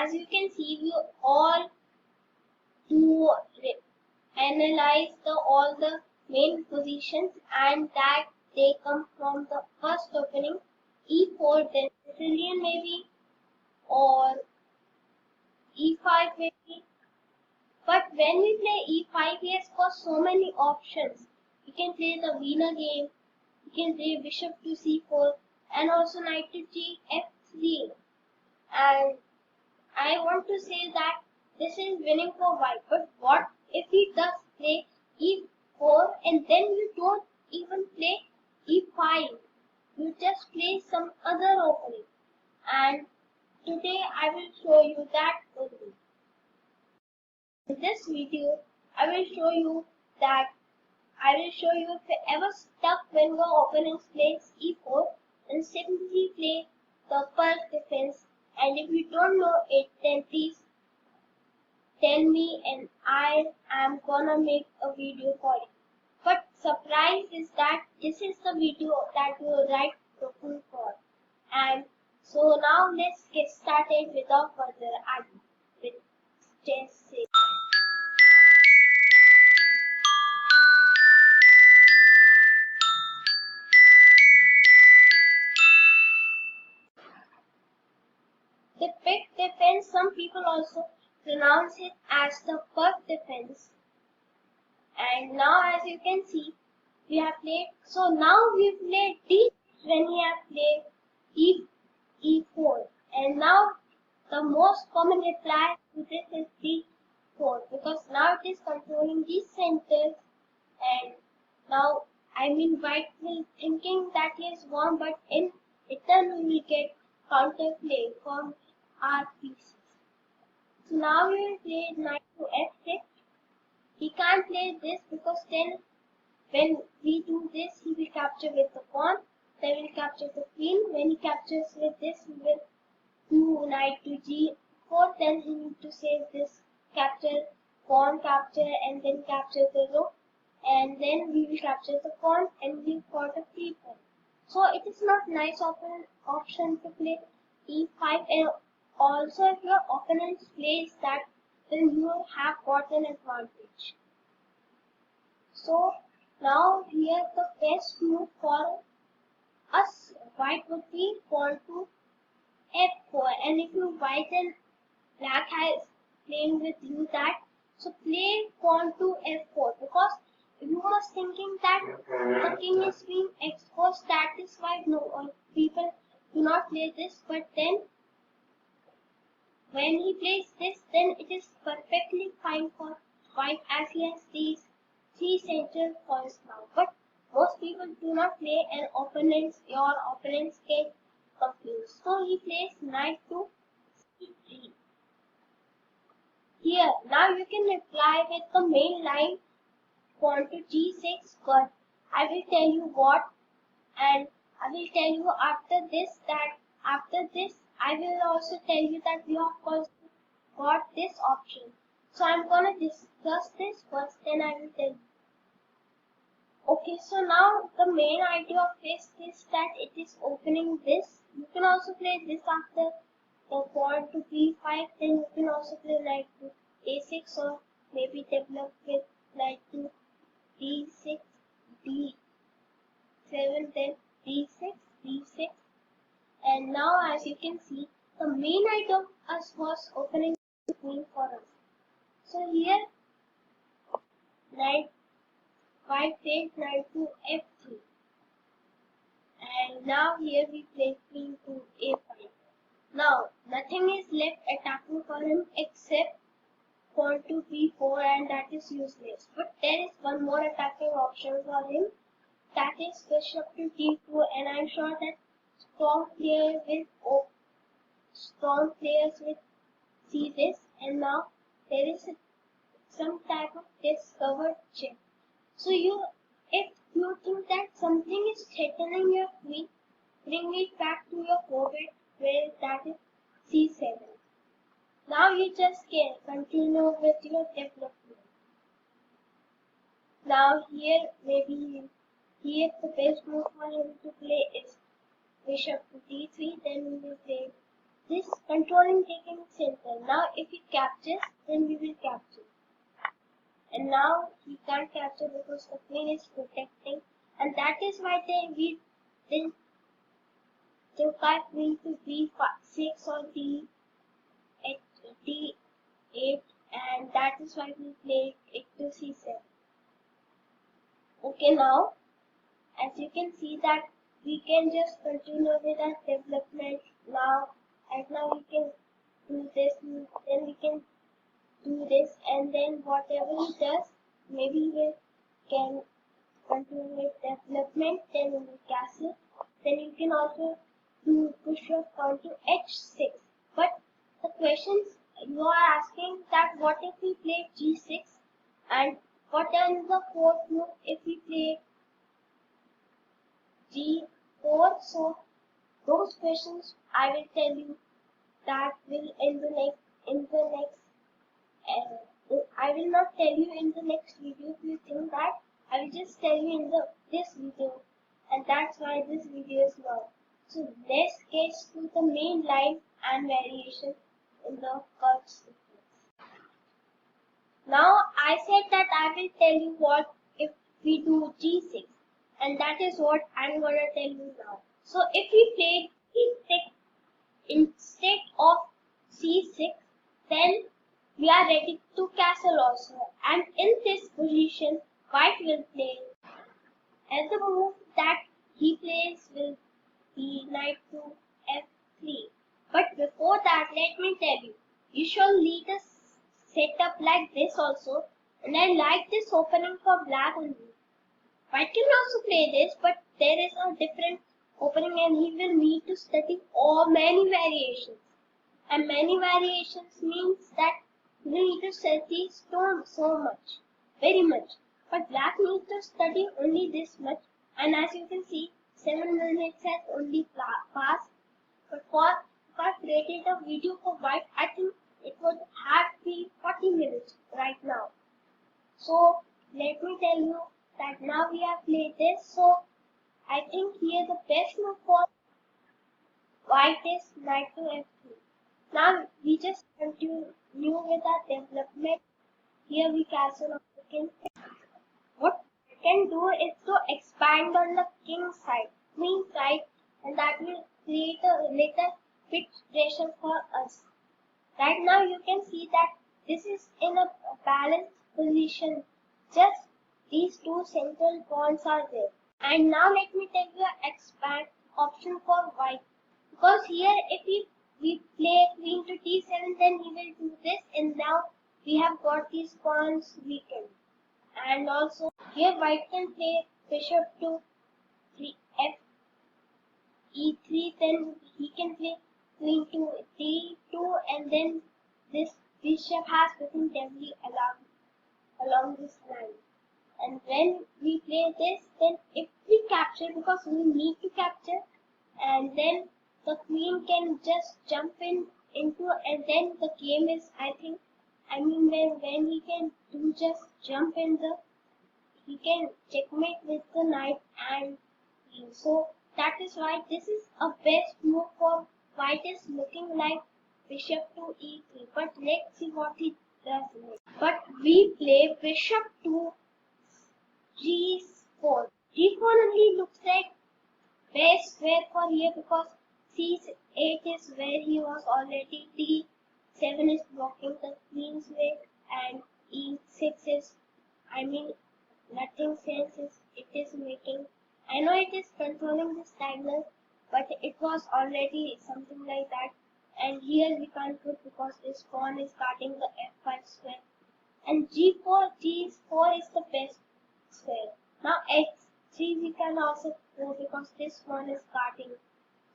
as you can see, we all do analyze all the main positions, and that they come from the first opening e4, then Brazilian maybe, or e5 maybe. But when we play e5, he has got so many options. You can play the Wiener game, you can play bishop to c4, and also knight to g f3. And I want to say that this is winning for white. But what if he does play e4 and then you don't even play e5? You just play some other opening. And today I will show you that only. In this video, I will show you if you ever stuck when your opponent plays e4, then simply play the purc defense. And if you don't know it, then please tell me and I am gonna make a video for it. But surprise is that this is the video that you are right looking for. And so now let's get started without further ado with chess. The pick defense, some people also pronounce it as the purc defense. And now as you can see, we have played, so now we played d when we have played e4. And now the most common reply to this is d4, because now it is controlling these centers. And now, white will thinking that he is won, but in return we will get counterplay from our pieces. So now we will play knight to f6. He can't play this because then when we do this, he will capture with the pawn, then will capture the queen. When he captures with this, he will do knight to g4, then he need to save this capture, pawn capture, and then capture the rook, and then we will capture the pawn and we got a free pawn. So it is not nice option to play e5, and also if your opponent plays that, then you have got an advantage. So now here the best move for us white would be pawn to f4, and if you white and black has playing with you that, so play pawn to f4, because you must thinking that the king is being exposed, that is why people do not play this. But then when he plays this, then it is perfectly fine for white, as he has these 3 central points now. But most people do not play, and your opponents get confused. So he plays knight to c3. Here, now you can reply with the main line pawn to g6, but I will tell you what, and I will tell you after this that after this I will also tell you that we have also got this option. So I'm gonna discuss this first, then I will tell you. Okay, so now the main idea of this is that it is opening this. You can also play this after the pawn to b5, then you can also play knight to a6, or maybe develop with knight to d6, d7, then d6, d6. And now as you can see, the main idea of us was opening the queen for us. So here, white played knight to f3. And now here we play queen to a5. Now nothing is left attacking for him except pawn to b4, and that is useless. But there is one more attacking option for him, that is bishop to d2, and I am sure that strong players will see this. And now there is some type of discovered check. So if you think that something is threatening your queen, bring it back to your forward, where that is c7. Now you just can continue with your development. Now here the best move for him to play is bishop to d3, then we will play this. controlling taking center. Now if he captures, then we will capture. And now he can't capture because the queen is protecting, and that is why we then took our queen to b6 or d8, and that is why we played it to c7. Okay, now as you can see that we can just continue with our development now. Right now we can do this, then we can do this, and then whatever he does, maybe we can continue with development, then in the castle. Then you can also do push your pawn to h6. But the questions you are asking that what if we play g6, and what is the fourth move if we play g4? So those questions I will tell you that will in the next I will not tell you in the next video. If you think that, I will just tell you in this video, and that's why this video is long. So let's get to the main line and variation in the purc sequence. Now I said that I will tell you what if we do g6, and that is what I'm gonna tell you now. So if we play g6 instead of c6, then we are ready to castle also, and in this position white will play, and the move that he plays will be knight to f3. But before that, let me tell you, usually the setup like this also, and I like this opening for black only. White can also play this, but there is a different opening and he will need to study all many variations. And many variations means that we need to study stone so much, very much. But black needs to study only this much, and as you can see, 7 minutes has only passed. But if I created a video for white, I think it would have been 40 minutes right now. So let me tell you that now we have played this. So I think here the best move for white is knight to f3. Now we just continue with our development. Here we castle on the king. What we can do is to expand on the king side, queen side, and that will create a little bit pressure for us. Right now you can see that this is in a balanced position. Just these two central pawns are there. And now let me tell you an expand option for white. Because here if we play queen to d7, then he will do this, and now we have got these pawns weakened. And also here white can play bishop to f e3, then he can play queen to d2, and then this bishop has become heavily along this line. And when we play this, then if we capture, because we need to capture, and then the queen can just jump into, and then the game is, when he can do just jump in he can checkmate with the knight and queen. So that is why this is a best move for white, is looking like bishop to e3. But let's see what he does next. But we play bishop to g4. G4 only looks like best square for here, because c8 is where he was already, d7 is blocking the queen's way, and e6 is, nothing sense is it is making. I know it is controlling this diagonal, but it was already something like that. And here we can't put because this pawn is guarding the f5 square. And g4 is the best square. Now x3 we can also go because this one is guarding.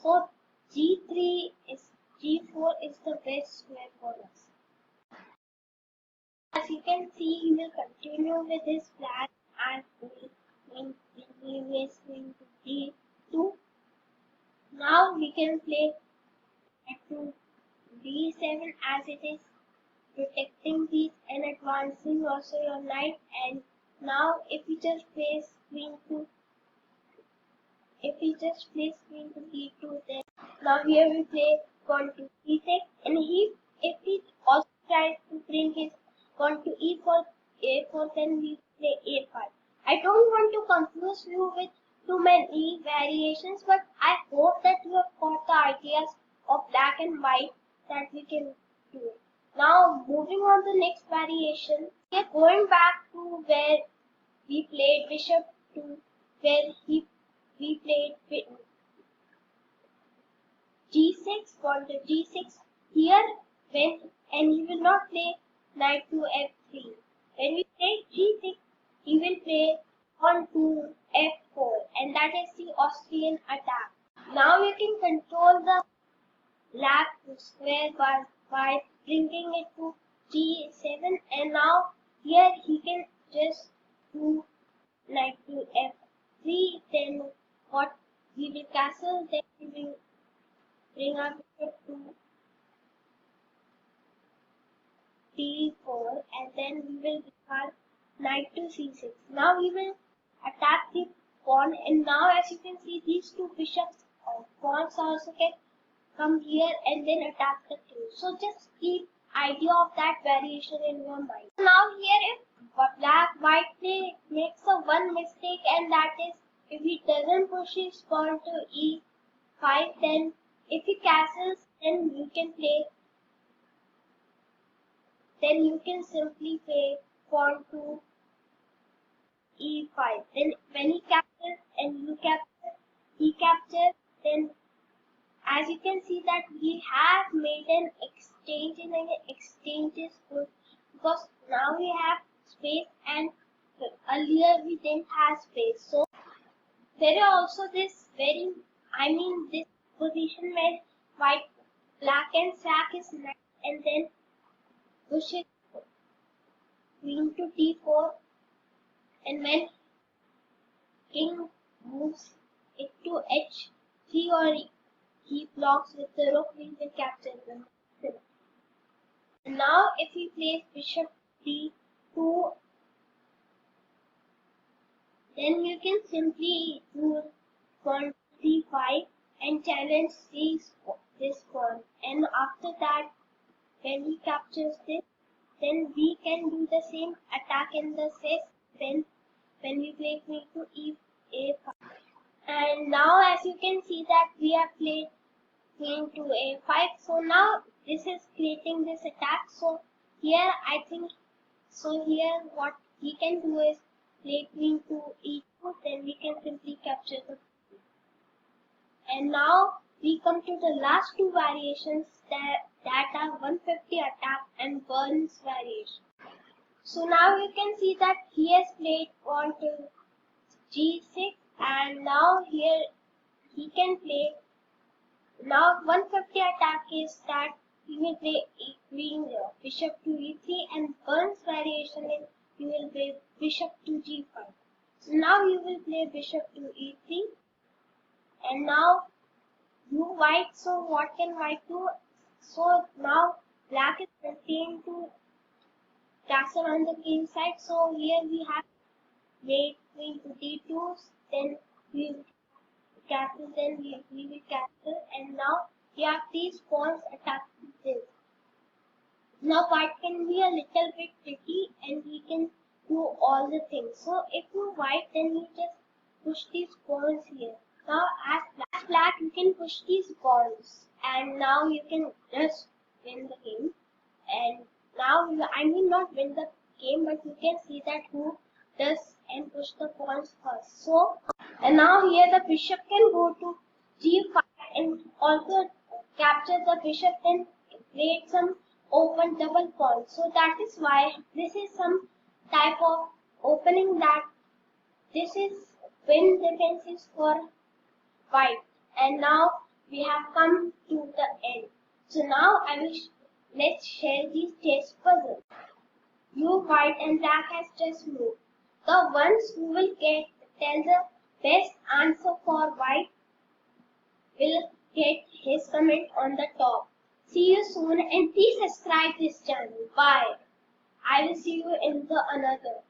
So g4 is the best square for us. As you can see, he will continue with his plan and when he is going to d2. Now we can play to d7 as it is protecting these and advancing also your knight. And now if we just place queen to d2, then now here we play pawn to d6, And if he also tries to bring his pawn to a4, then we play a5. I don't want to confuse you with too many variations, but I hope that you have got the ideas of black and white that we can do it. Now moving on to the next variation, we are going back to where we played bishop to where we played g6, pawn to g6. Here and he will not play knight to f3. When we play g6, he will play pawn to f4, and that is the Austrian attack. Now you can control the black square by bringing it to g7, and now here he can just do knight to f3. Then what he will castle, then he will bring our bishop to d4, and then we will have knight to c6. Now we will attack the pawn, and now as you can see, these two bishops or pawns also can come here and then attack the king. So just keep idea of that variation in your mind. Now here if white makes a one mistake, and that is if he doesn't push his pawn to e5, then if he castles, then you can simply play pawn to e5. Then when he captures and he captures, then as you can see that we have made an exchange, and an exchange is good because now we have space, and earlier we didn't have space. So there is also this this position where black and sack is knight, and then push it queen to d4, and when king moves it to h3 or he blocks with the rook, we will capture them. Now if we place bishop d2, then you can simply do pawn d5 and challenge this pawn, and after that when he captures this, then we can do the same attack in the set when we play queen to a5. And now as you can see that we have played queen to a5, so now this is creating this attack. So here here what he can do is play queen to e2, then we can simply capture the queen. And now we come to the last two variations that are 150 attack and burns variation. So now you can see that he has played pawn to g6, and now here he can play. Now 150 attack is that he will play bishop to e3, and burns variation is he will play bishop to g5. So now he will play bishop to e3, and now you white. So what can white do? So now black is continuing to castle on the king side. So here we have made queen to d2, then we will castle, then we will castle, and now we have these pawns attacking this. Now white can be a little bit tricky, and he can do all the things. So if you white, then you just push these pawns here. Now as black, you can push these pawns, and now you can just win the game. And now not win the game, but you can see that who does and push the pawns first. So and now here the bishop can go to g5 and also capture the bishop, then create some open double pawn. So that is why this is some type of opening, that this is win defenses for white. And now we have come to the end. So now let's share these chess puzzles. You white and black has just moved. The ones who will tell the best answer for white will get his comment on the top. See you soon, and please subscribe this channel. Bye. I will see you in the another.